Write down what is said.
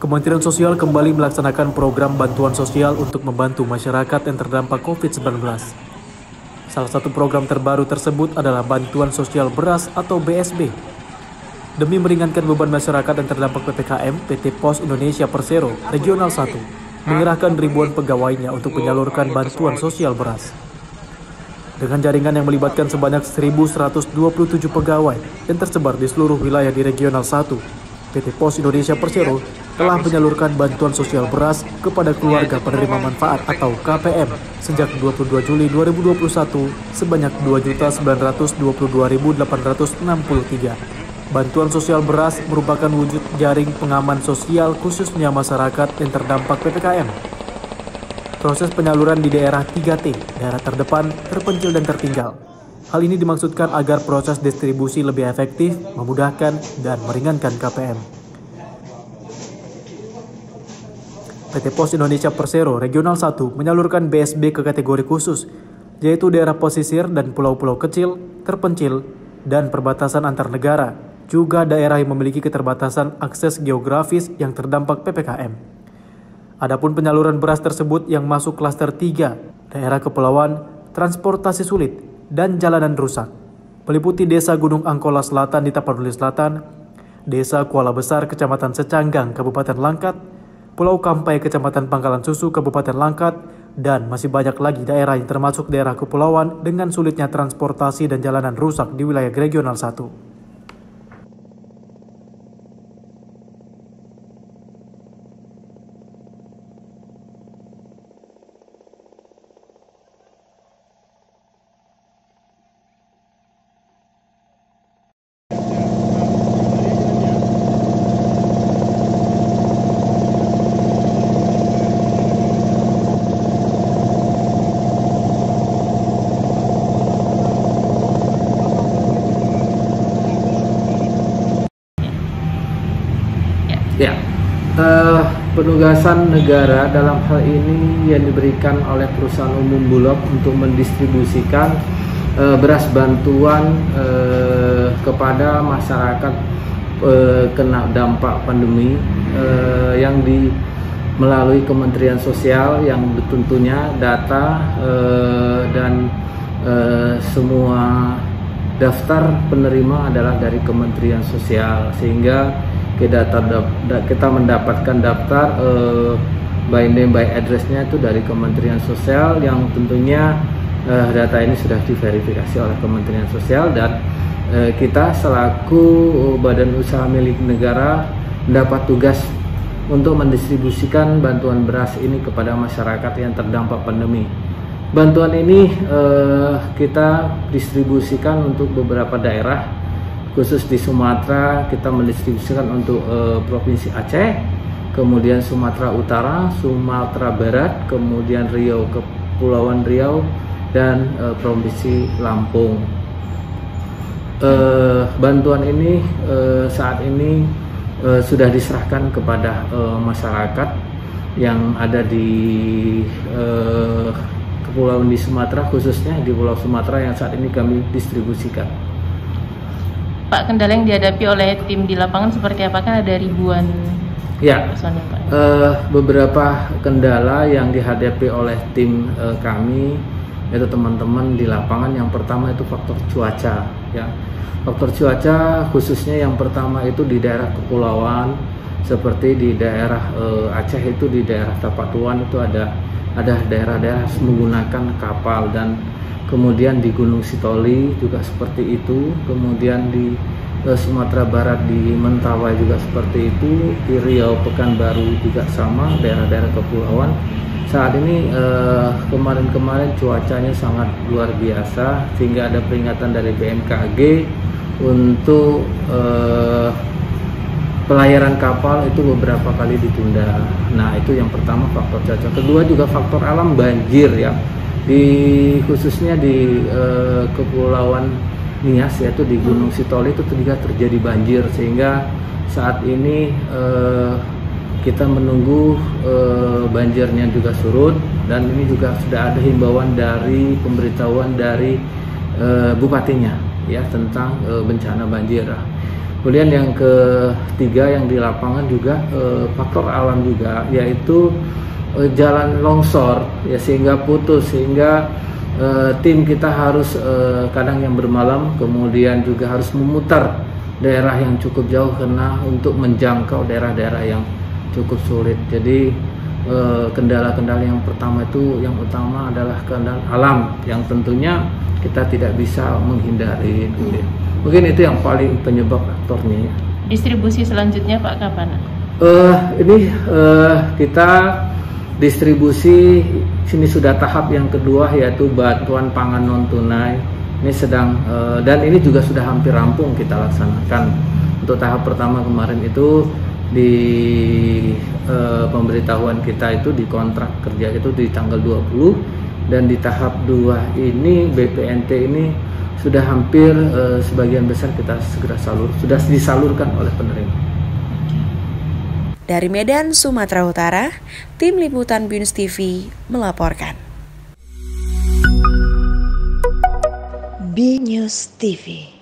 Kementerian Sosial kembali melaksanakan program bantuan sosial untuk membantu masyarakat yang terdampak COVID-19. Salah satu program terbaru tersebut adalah Bantuan Sosial Beras atau BSB. Demi meringankan beban masyarakat yang terdampak PPKM, PT Pos Indonesia Persero Regional 1 mengerahkan ribuan pegawainya untuk menyalurkan bantuan sosial beras. Dengan jaringan yang melibatkan sebanyak 1.127 pegawai yang tersebar di seluruh wilayah di Regional 1, PT Pos Indonesia Persero telah menyalurkan bantuan sosial beras kepada keluarga penerima manfaat atau KPM sejak 22 Juli 2021 sebanyak 2.922.863. Bantuan sosial beras merupakan wujud jaring pengaman sosial khususnya masyarakat yang terdampak PPKM. Proses penyaluran di daerah 3T, daerah terdepan, terpencil, dan tertinggal. Hal ini dimaksudkan agar proses distribusi lebih efektif, memudahkan, dan meringankan KPM. PT Pos Indonesia Persero Regional 1 menyalurkan BSB ke kategori khusus, yaitu daerah pesisir dan pulau-pulau kecil, terpencil, dan perbatasan antar negara, juga daerah yang memiliki keterbatasan akses geografis yang terdampak PPKM. Adapun penyaluran beras tersebut yang masuk klaster 3, daerah kepulauan, transportasi sulit, dan jalanan rusak, meliputi Desa Gunung Angkola Selatan di Tapanuli Selatan, Desa Kuala Besar Kecamatan Secanggang Kabupaten Langkat, Pulau Kampai Kecamatan Pangkalan Susu Kabupaten Langkat, dan masih banyak lagi daerah yang termasuk daerah kepulauan dengan sulitnya transportasi dan jalanan rusak di wilayah Regional 1. Ya, penugasan negara dalam hal ini yang diberikan oleh perusahaan umum Bulog untuk mendistribusikan beras bantuan kepada masyarakat kena dampak pandemi yang melalui Kementerian Sosial yang tentunya data dan semua daftar penerima adalah dari Kementerian Sosial, sehingga kita mendapatkan daftar by name by address-nya itu dari Kementerian Sosial, yang tentunya data ini sudah diverifikasi oleh Kementerian Sosial, dan kita selaku badan usaha milik negara mendapat tugas untuk mendistribusikan bantuan beras ini kepada masyarakat yang terdampak pandemi. Bantuan ini kita distribusikan untuk beberapa daerah. Khusus di Sumatera kita mendistribusikan untuk Provinsi Aceh, kemudian Sumatera Utara, Sumatera Barat, kemudian Riau, Kepulauan Riau, dan Provinsi Lampung. Bantuan ini saat ini sudah diserahkan kepada masyarakat yang ada di kepulauan di Sumatera, khususnya di Pulau Sumatera yang saat ini kami distribusikan. Pak, kendala yang dihadapi oleh tim di lapangan seperti apa? Kan ada ribuan personil, Pak. Beberapa kendala yang dihadapi oleh tim kami, yaitu teman-teman di lapangan. Yang pertama itu faktor cuaca, ya. Faktor cuaca khususnya yang pertama itu di daerah kepulauan, seperti di daerah Aceh, itu di daerah Tapatuan itu ada daerah-daerah menggunakan kapal, dan kemudian di Gunung Sitoli juga seperti itu, kemudian di Sumatera Barat di Mentawai juga seperti itu, di Riau, Pekanbaru juga sama, daerah-daerah kepulauan. Saat ini kemarin-kemarin cuacanya sangat luar biasa, sehingga ada peringatan dari BMKG untuk pelayaran kapal itu beberapa kali ditunda. Nah, itu yang pertama, faktor cuaca. Kedua juga faktor alam, banjir, ya. Khususnya di Kepulauan Nias, yaitu di Gunung Sitoli, itu juga terjadi banjir, sehingga saat ini kita menunggu banjirnya juga surut, dan ini juga sudah ada himbauan dari pemberitahuan dari bupatinya, ya, tentang bencana banjir. Kemudian yang ketiga yang di lapangan juga faktor alam juga, yaitu jalan longsor ya, sehingga putus, sehingga tim kita harus kadang yang bermalam, kemudian juga harus memutar daerah yang cukup jauh karena untuk menjangkau daerah-daerah yang cukup sulit. Jadi kendala-kendala yang pertama itu, yang utama adalah kendala alam yang tentunya kita tidak bisa menghindari. Mungkin itu yang paling penyebab faktornya. Distribusi selanjutnya Pak kapan? Kita distribusi sini sudah tahap yang kedua, yaitu bantuan pangan non tunai. Ini sedang dan ini juga sudah hampir rampung kita laksanakan. Untuk tahap pertama kemarin itu di pemberitahuan kita itu di kontrak kerja itu di tanggal 20, dan di tahap 2 ini BPNT ini sudah hampir sebagian besar kita sudah disalurkan oleh penerima. Dari Medan, Sumatera Utara, Tim Liputan BINUS TV melaporkan. BINUS TV.